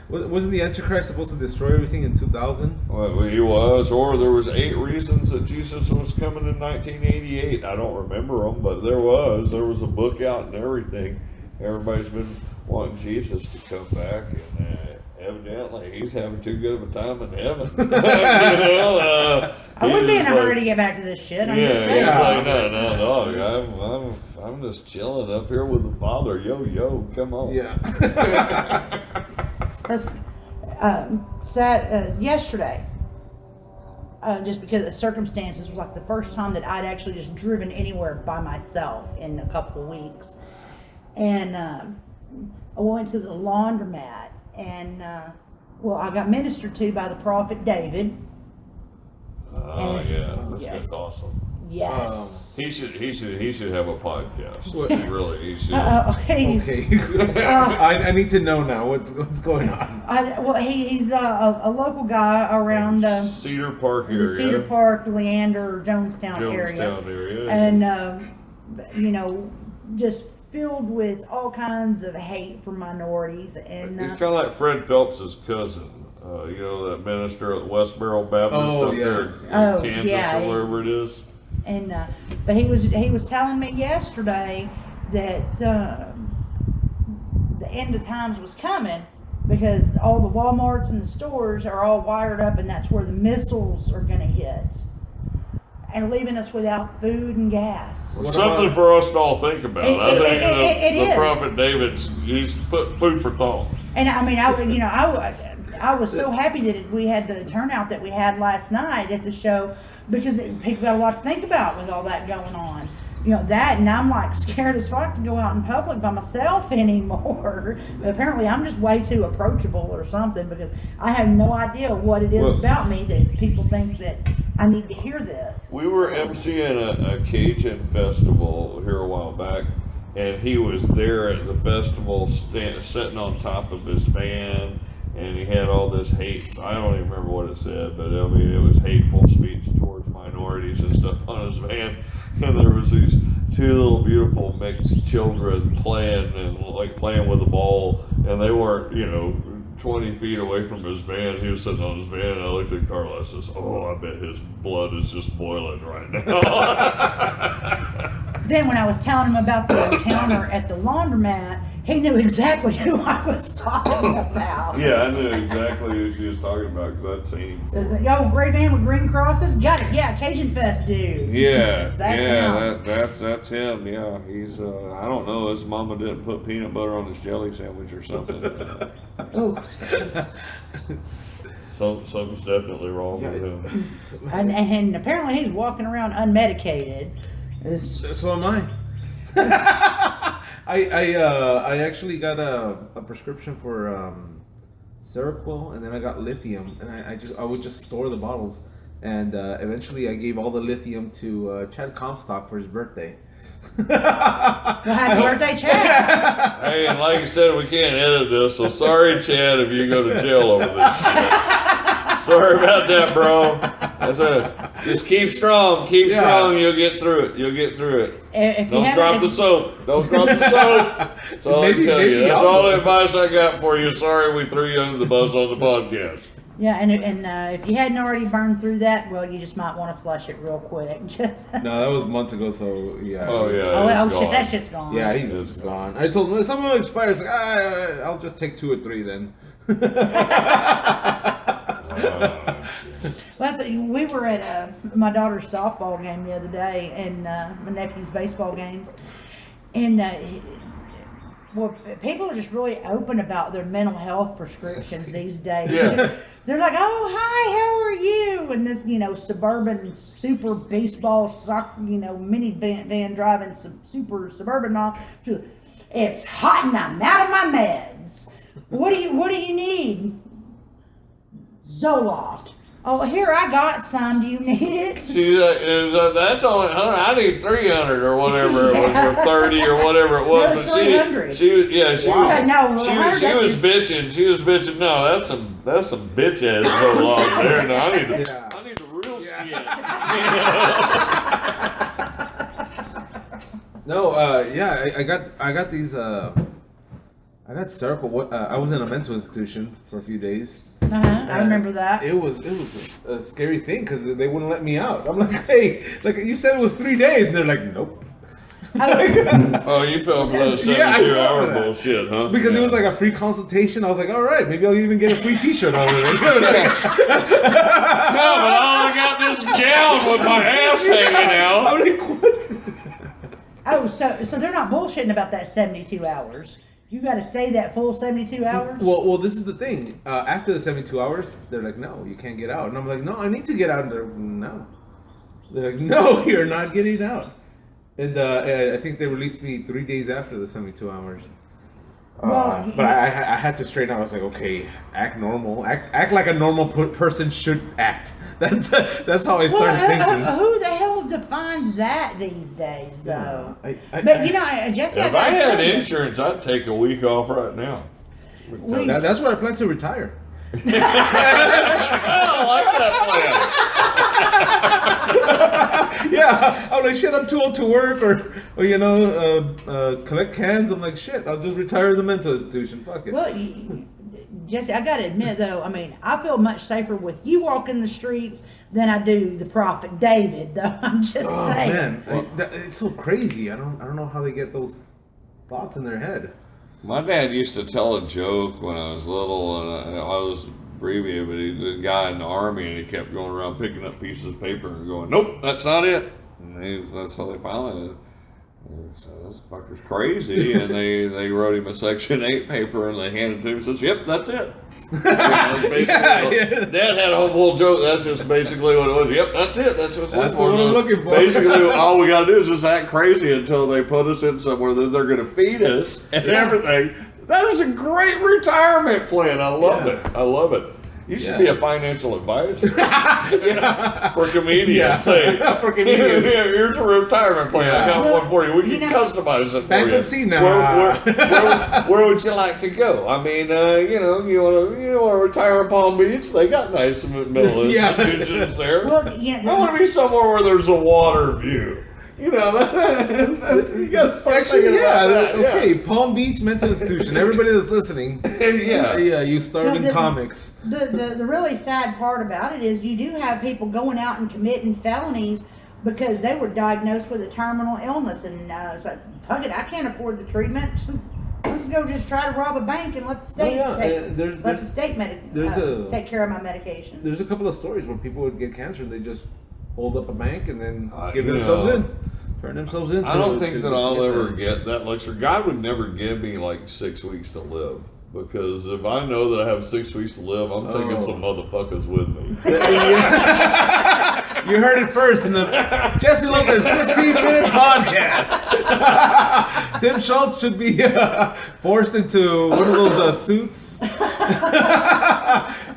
Wasn't the Antichrist supposed to destroy everything in 2000? Well, he was, or there was 8 reasons that Jesus was coming in 1988. I don't remember them, but there was a book out and everything. Everybody's been wanting Jesus to come back, and evidently he's having too good of a time in heaven. I wouldn't be in a hurry to get back to this shit. I'm just saying. He's like, no, I'm just chilling up here with the Father. Yo, come on. Yeah. Yesterday, just because of circumstances, was like the first time that I'd actually just driven anywhere by myself in a couple of weeks. And I went to the laundromat, and I got ministered to by the prophet David. Oh that's awesome. Yes. He should have a podcast. What? He should. Okay. I need to know now what's going on. He's a local guy around Cedar Park area. The Cedar Park, Leander, Jonestown area. And just filled with all kinds of hate for minorities. And he's kind of like Fred Phelps' cousin. That minister at West Barrel Baptist up there in Kansas or wherever it is. And but he was telling me yesterday that the end of times was coming, because all the Walmarts and the stores are all wired up, and that's where the missiles are going to hit, and leaving us without food and gas. Something for us to all think about. I think the prophet he's put food for thought. And I mean, I was so happy that we had the turnout that we had last night at the show, because people got a lot to think about with all that going on. That, and I'm like scared as fuck to go out in public by myself anymore. But apparently I'm just way too approachable or something, because I have no idea what it is about me that people think that I need to hear this. We were emceeing a Cajun festival here a while back, and he was there at the festival sitting on top of his van, and he had all this hate. I don't even remember what it said, but I mean, it was hateful speech towards minorities and stuff on his van. And there was these 2 little beautiful mixed children playing with a ball, and they weren't, 20 feet away from his van. He was sitting on his van, and I looked at Karla. I says, "Oh, I bet his blood is just boiling right now." Then when I was telling him about the encounter at the laundromat, he knew exactly who I was talking about. Yeah, I knew exactly who she was talking about, because I'd seen him. Yo, gray van with green crosses? Got it. Yeah, Cajun Fest dude. Yeah, That's him. that's him. Yeah, he's I don't know, his mama didn't put peanut butter on his jelly sandwich or something. Oh. Something's definitely wrong with him. And apparently he's walking around unmedicated. So am I. I actually got a prescription for Seroquel, and then I got lithium, and I would just store the bottles, and eventually I gave all the lithium to Chad Comstock for his birthday. Well, happy birthday, Chad! Hey, and like you said, we can't edit this, so sorry, Chad, if you go to jail over this shit. Sorry about that, bro. Just keep strong. Keep strong. You'll get through it. Don't drop the soap. Don't drop the soap. That's all I can tell you. That's all the advice I got for you. Sorry we threw you under the bus on the podcast. Yeah, and if you hadn't already burned through that, well, you just might want to flush it real quick. Just No, that was months ago, so yeah. Oh, yeah. Shit, that shit's gone. Yeah, he's just gone. I told him, some of them expires. Like, I'll just take 2 or 3 then. Well, we were at my daughter's softball game the other day, and my nephew's baseball games, and well, people are just really open about their mental health prescriptions these days. Yeah. They're like, "Oh, hi, how are you?" And this, suburban super baseball minivan driving super suburban mom. It's hot and I'm out of my meds. What do you need? Zoloft. Oh, here, I got some. Do you need it? She's like, that's only 100. I need 300 or whatever it was, or 30 or whatever it was. No, it's 300. She was bitching. She was bitching. No, that's some bitch ass Zoloft there. No, I need the real shit. No, I got these. I got Circle. I was in a mental institution for a few days. I remember that. It was a scary thing because they wouldn't let me out. I'm like, hey, like you said it was 3 days, and they're like, nope. Oh, you fell for that 72-hour bullshit, huh? Because it was like a free consultation. I was like, all right, maybe I'll even get a free T-shirt out of it. No, but I only got this gown with my ass hanging out. I'm like, what? Oh, so they're not bullshitting about that 72 hours. You got to stay that full 72 hours? Well, this is the thing. After the 72 hours, they're like, no, you can't get out. And I'm like, no, I need to get out. And they're like, no. They're like, no, you're not getting out. And I think they released me 3 days after the 72 hours. But I had to straighten out. I was like, okay, act normal. Act like a normal person should act. That's how I started thinking. Who the hell defines that these days, though? Jesse, if I had insurance, I'd take a week off right now. That's where I plan to retire. I don't like that plan. Yeah, I'm like, shit, I'm too old to work or collect cans. I'm like, shit, I'll just retire in the mental institution. Fuck it. Well, Jesse, I gotta admit though, I mean, I feel much safer with you walking the streets than I do the prophet David. Though I'm just saying. Man, it's so crazy. I don't know how they get those thoughts in their head. My dad used to tell a joke when I was little, and I was abbreviated, but he's a guy in the army, and he kept going around picking up pieces of paper and going, nope, that's not it. And that's how they finally said, this fucker's crazy. And they wrote him a Section 8 paper, and they handed it to him and says, yep, that's it. Dad had a whole joke. That's just basically what it was. Yep, that's it. That's what I'm looking for. Basically, all we gotta do is just act crazy until they put us in somewhere that they're gonna feed us and everything. That is a great retirement plan. I love it. I love it. You should be a financial advisor for comedians. Say, for comedians. Here's a retirement plan. I got one for you. We can customize it for bankruptcy you. now. Where would you like to go? I mean, you want to retire in Palm Beach? They got nice mental institutions there. Well, I want to be somewhere where there's a water view. You know, you got to start thinking about that. Okay, Palm Beach Mental Institution. Everybody that's listening. You started in comics. The really sad part about it is you do have people going out and committing felonies because they were diagnosed with a terminal illness, and it's like, fuck it, I can't afford the treatment. Let's go just try to rob a bank and let the state take care of my medication. There's a couple of stories where people would get cancer and they just hold up a bank and then give themselves in. Turn themselves into. I don't think that I'll ever get that luxury. God would never give me like 6 weeks to live. Because if I know that I have 6 weeks to live, I'm taking some motherfuckers with me. You heard it first in the Jesse Lopez 15-minute podcast. Tim Schultz should be forced into one of those suits.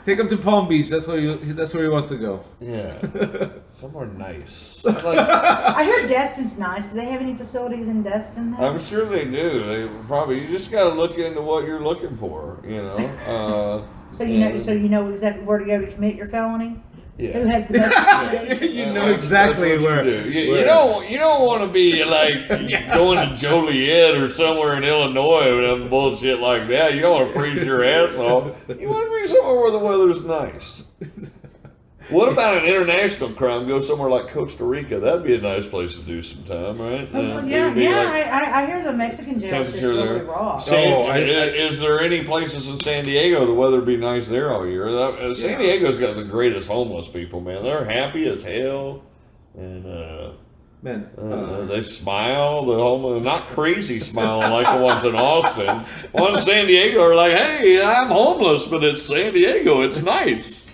Take him to Palm Beach. That's where he wants to go. Yeah, somewhere nice. I hear Destin's nice. Do they have any facilities in Destin? I'm sure they do. They probably. You just got to look into what you're looking for. You know, So you know exactly where to go to commit your felony. Yeah. Who has the best accommodation? You know exactly That's what where. you do. You don't want to be like going to Joliet or somewhere in Illinois with them bullshit like that. You don't want to freeze your ass off. You want to be somewhere where the weather's nice. What about an international crime? Go somewhere like Costa Rica. That'd be a nice place to do some time, right? I hear the Mexican jails just really raw. Is there any places in San Diego the weather would be nice there all year? San Diego's got the greatest homeless people, man. They're happy as hell, and they smile. The homeless, not crazy smiling like the ones in Austin. Ones in San Diego are like, "Hey, I'm homeless, but it's San Diego. It's nice."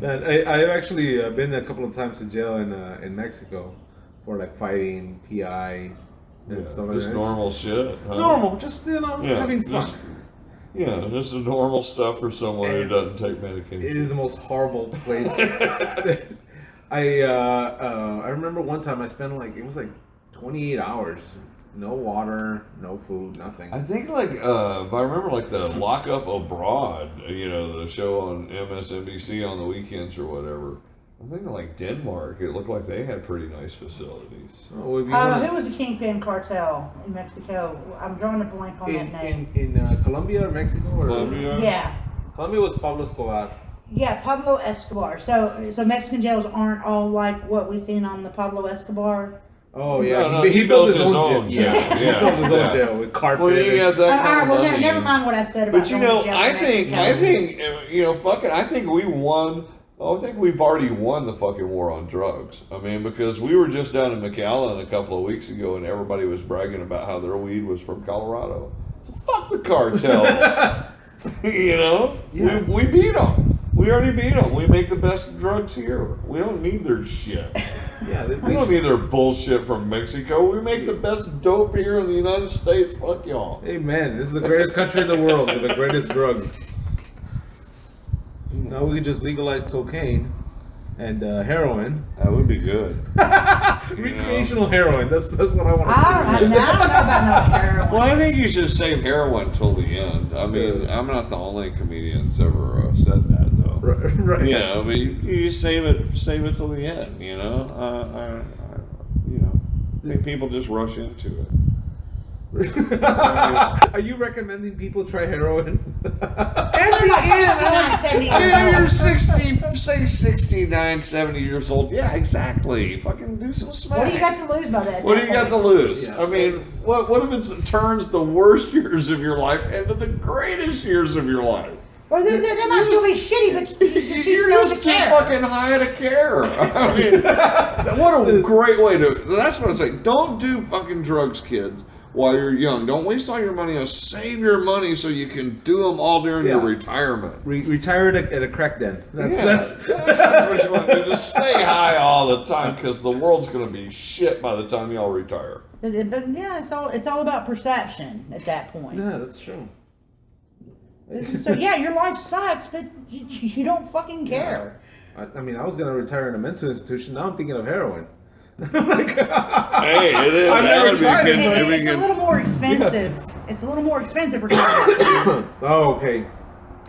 Man, I've actually been a couple of times in jail in Mexico for like fighting, PI, and stuff like that. Just normal shit. Huh? Normal, just having fun. Just the normal stuff for someone who doesn't take medication. It is the most horrible place. I remember one time I spent it was like 28 hours. No water, no food, nothing. I think if I remember the Lockup Abroad, the show on MSNBC on the weekends or whatever. I think Denmark, it looked like they had pretty nice facilities. Who was the Kingpin cartel in Mexico? I'm drawing a blank on that name. In Colombia or Mexico? Colombia? Yeah. Colombia was Pablo Escobar. Yeah, Pablo Escobar. So Mexican jails aren't all like what we've seen on the Pablo Escobar. Oh yeah, no, he built his own jail. Yeah. He built his own jail with carpet. Well, you got that kind of money. Never mind what I said about. But I think fuck it. I think we won. I think we've already won the fucking war on drugs. I mean, because we were just down in McAllen a couple of weeks ago, and everybody was bragging about how their weed was from Colorado. So fuck the cartel. Yeah. We beat them. We already beat them. We make the best drugs here. We don't need their shit. Yeah, We don't need their bullshit from Mexico. We make the best dope here in the United States. Fuck y'all. Hey man, this is the greatest country in the world with the greatest drugs. Now we could just legalize cocaine and heroin. That would be good. Recreational heroin. That's what I want to see. I don't know about no heroin. Well, I think you should save heroin till the end. I mean, I'm not the only comedian that's ever said that, though. Right. I mean, you save it till the end. I think people just rush into it. Are you recommending people try heroin? At the end, You're 69, 70 years old. Yeah, exactly. Fucking do some smack. What do you got to lose by that? What do you got to lose? Yeah. I mean, what if it turns the worst years of your life into the greatest years of your life? Well, they might still be shitty, but You're just too fucking high to care. I mean, what a great way to. That's what I say. Don't do fucking drugs, kids, while you're young. Don't waste all your money on. Save your money so you can do them all during your retirement. Retire at a crack den. That's what you want to do. Just stay high all the time because the world's going to be shit by the time y'all retire. But yeah, it's all about perception at that point. Yeah, that's true. So yeah, your life sucks, but you don't fucking care. Yeah. I mean, I was gonna retire in a mental institution. Now I'm thinking of heroin. Hey, it is. I've never tried it. It's a little more expensive. Yeah. It's a little more expensive for Oh, okay.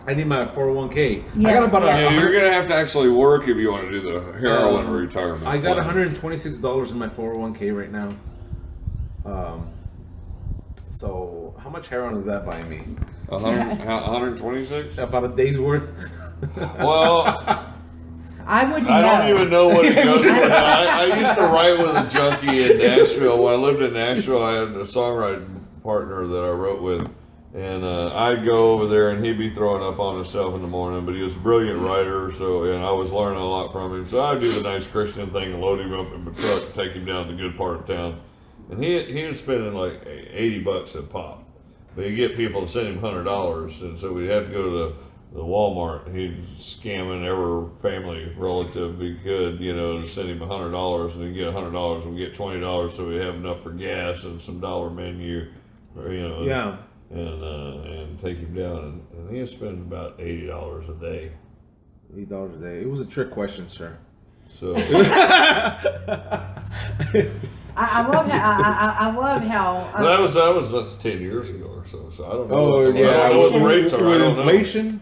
I need my 401k. Yeah, I got about you're gonna have to actually work if you want to do the heroin retirement. I got $126 in my 401k right now. So how much heroin is that buying me? 126? About a day's worth. Well, I wouldn't know. I don't even know what it goes for. I used to write with a junkie in Nashville. When I lived in Nashville, I had a songwriting partner that I wrote with. And I'd go over there and he'd be throwing up on himself in the morning, but he was a brilliant writer, and I was learning a lot from him. So I'd do the nice Christian thing and load him up in the truck and take him down to the good part of town. And he was spending like $80 a pop. But he'd get people to send him $100, and so we'd have to go to the Walmart. He'd scamming every family relative he could, to send him $100, and he'd get $100 and we'd get $20 so we'd have enough for gas and some dollar menu, Yeah. And take him down, and he was spending about $80 a day. $80 a day. It was a trick question, sir. So I love how. That's 10 years ago or so. So I don't know. Oh yeah, what the rates are. With inflation.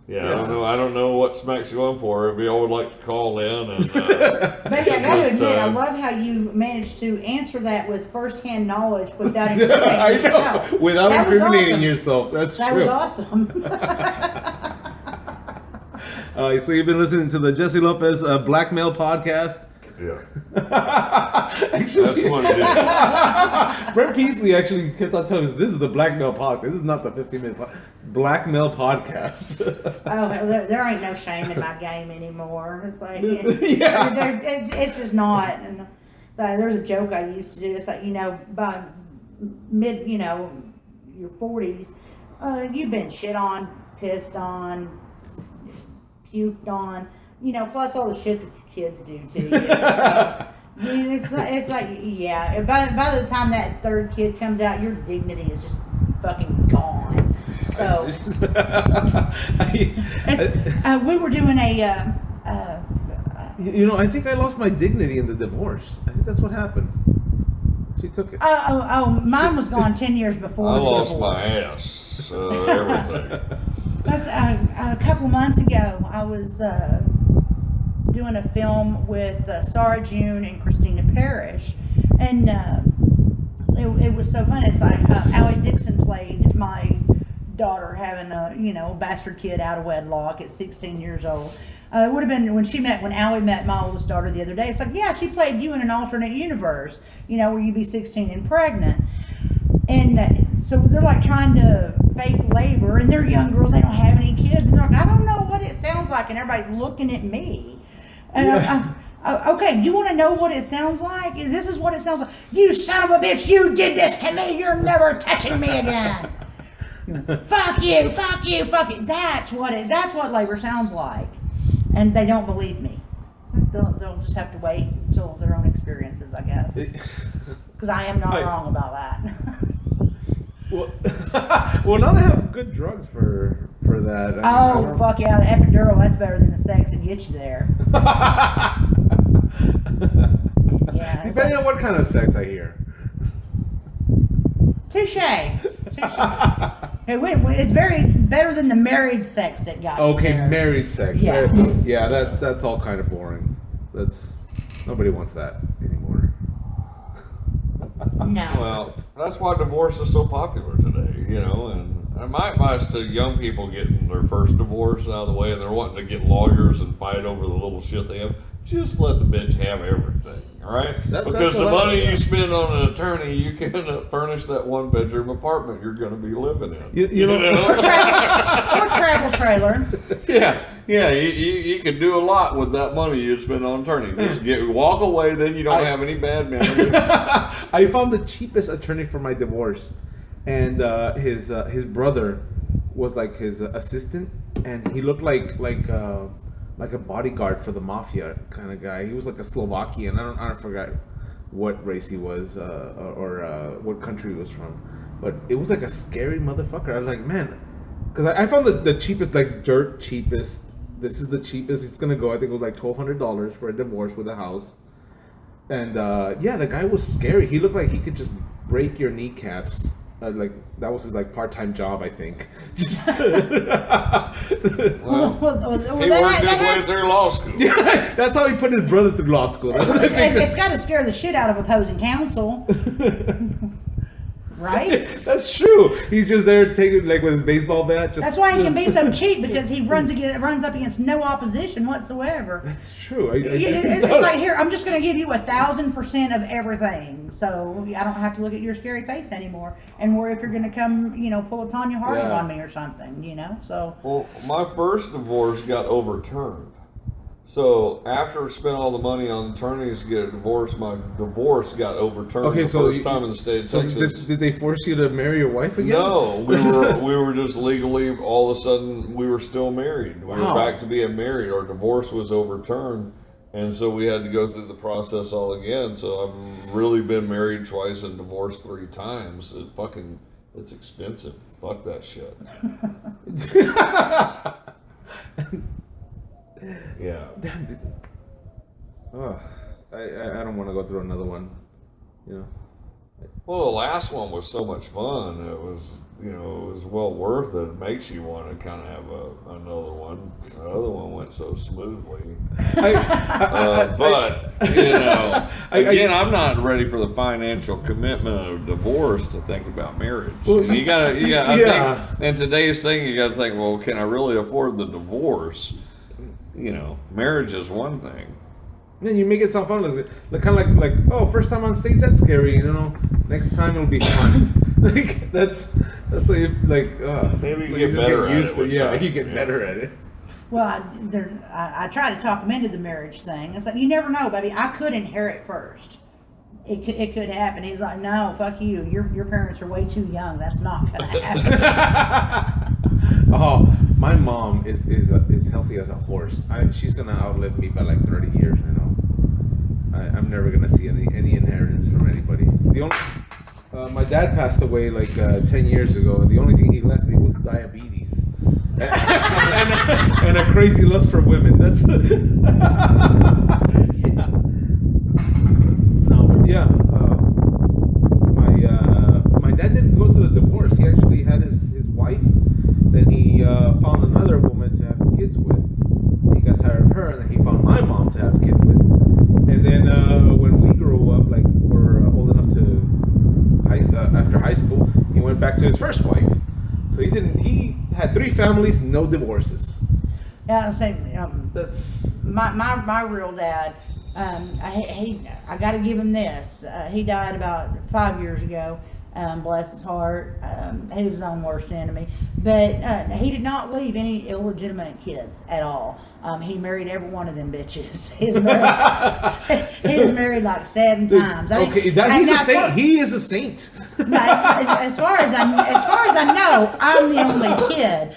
Yeah, I don't know what Smack's going for. If y'all would like to call in and But yeah, I gotta just, admit, I love how you managed to answer that with first-hand knowledge without I incriminating know, yourself. without That was incriminating awesome. yourself. That's That true. was awesome. So you've been listening to the Jesse Lopez Blackmail Podcast. yeah, Actually, that's what it is. Brett Peasley actually kept on telling us this is the Blackmail Podcast. This is not the 15-minute Blackmail Podcast. Oh, there ain't no shame in my game anymore. It's like, Yeah. it's just not. And there's a joke I used to do. It's like, by mid, your 40s, you've been shit on, pissed on, puked on, plus all the shit that your kids do to you. So, it's like, yeah, by the time that third kid comes out, your dignity is just fucking gone. So, we were doing a, I think I lost my dignity in the divorce. I think that's what happened. She took it. Mine was gone 10 years before. I the lost divorce. my ass, everything. That's a couple of months ago. I was doing a film with Sarah June and Christina Parrish, and it was so fun. It's like Allie Dixon played my daughter having a bastard kid out of wedlock at 16 years old. It would have been when Allie met my oldest daughter the other day. It's like, yeah, she played you in an alternate universe, where you'd be 16 and pregnant. And so they're like trying to fake labor, and they're young girls, they don't have any kids, and they're like, I don't know what it sounds like, and everybody's looking at me. And okay, you want to know what it sounds like? This is what it sounds like. You son of a bitch, you did this to me, you're never touching me again. Fuck you, fuck you, fuck you. That's what labor sounds like. And they don't believe me. It's like they'll just have to wait until their own experiences, I guess. Because I am not wrong about that. Well, now they have good drugs for that. Fuck yeah, the epidural, that's better than the sex and get you there. Yeah. Depending on what kind of sex I hear. Touche. It's very better than the married sex that got you Okay, there. married sex. Yeah. That's all kind of boring. Nobody wants that anymore. No. Well, that's why divorce is so popular today, and my advice to young people getting their first divorce out of the way and they're wanting to get lawyers and fight over the little shit they have, just let the bitch have everything, all right? Because the money you spend on an attorney, you can furnish that one-bedroom apartment you're going to be living in. Or travel trailer. Yeah, you can do a lot with that money you'd spend on attorney. Just walk away, then you don't have any bad memories. I found the cheapest attorney for my divorce, and his brother was like his assistant, and he looked like a bodyguard for the mafia kind of guy. He was like a Slovakian. I forgot what race he was or what country he was from, but it was like a scary motherfucker. I was like, man, because I found the cheapest, like dirt cheapest. This is the cheapest it's gonna go. I think it was like $1,200 for a divorce with a house. And the guy was scary. He looked like he could just break your kneecaps. Like that was his part-time job, I think. Well, he worked his way through law school. Yeah, that's how he put his brother through law school. It's got to scare the shit out of opposing counsel. Right? That's true. He's just there taking with his baseball bat. That's why he can be so cheap, because he runs up against no opposition whatsoever. That's true. It's like, here, I'm just going to give you 1,000% of everything, so I don't have to look at your scary face anymore and worry if you're going to come, pull a Tanya Harding on me or something, So. Well, my first divorce got overturned. So after I spent all the money on attorneys to get a divorce, my divorce got overturned the first time in the state of Texas. Did they force you to marry your wife again? No, we were just legally, all of a sudden we were still married. We were back to being married. Our divorce was overturned, and so we had to go through the process all again. So I've really been married twice and divorced 3 times. It's expensive. Fuck that shit. Yeah. Oh, I don't want to go through another one. Well, the last one was so much fun. It was, it was well worth it. It makes you want to kind of have another one. The other one went so smoothly. But again, I'm not ready for the financial commitment of divorce to think about marriage. Well, you gotta. I yeah. think in today's thing, you gotta think, well, can I really afford the divorce? Marriage is one thing. Man, you make it sound fun. Like kind of like oh, first time on stage, that's scary. Next time it'll be fun. Like that's like Maybe you like get just better at used it. to- with Yeah, time. you get better at it. Well, I try to talk him into the marriage thing. It's like, you never know, baby. I could inherit first. It could happen. He's like, no, fuck you. Your parents are way too young. That's not gonna happen. Oh, my mom is healthy as a horse. She's gonna outlive me by like 30 years. I'm never gonna see any inheritance from anybody. The only my dad passed away like 10 years ago, and the only thing he left me was diabetes and a crazy lust for women. That's yeah. No, but yeah. My dad didn't go through the divorce. He actually had his wife. Then he found another woman to have kids with. He got tired of her, and then he found my mom to have kids with. And then when we grew up, like we're old enough to after high school, he went back to his first wife. So he had 3 families, no divorces. Yeah, I say That's my real dad. I got to give him this. He died about 5 years ago. Bless his heart. He was his own worst enemy. But he did not leave any illegitimate kids at all. He married every one of them bitches. He was married like 7 times. okay. He's a saint. He is a saint. As far as I know, I'm the only kid,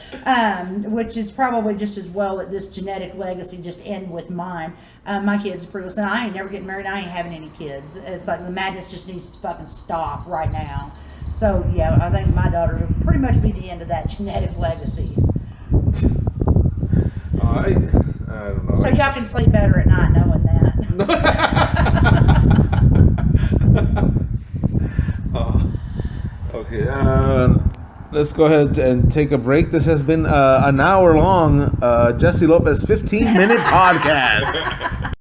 which is probably just as well that this genetic legacy just end with mine. My kids are pretty. So I ain't never getting married. I ain't having any kids. It's like the madness just needs to fucking stop right now. So yeah, I think my daughter will pretty much be the end of that genetic legacy. I don't know. So y'all can sleep better at night knowing that. Okay. Let's go ahead and take a break. This has been an hour long Jesse Lopez 15-minute podcast.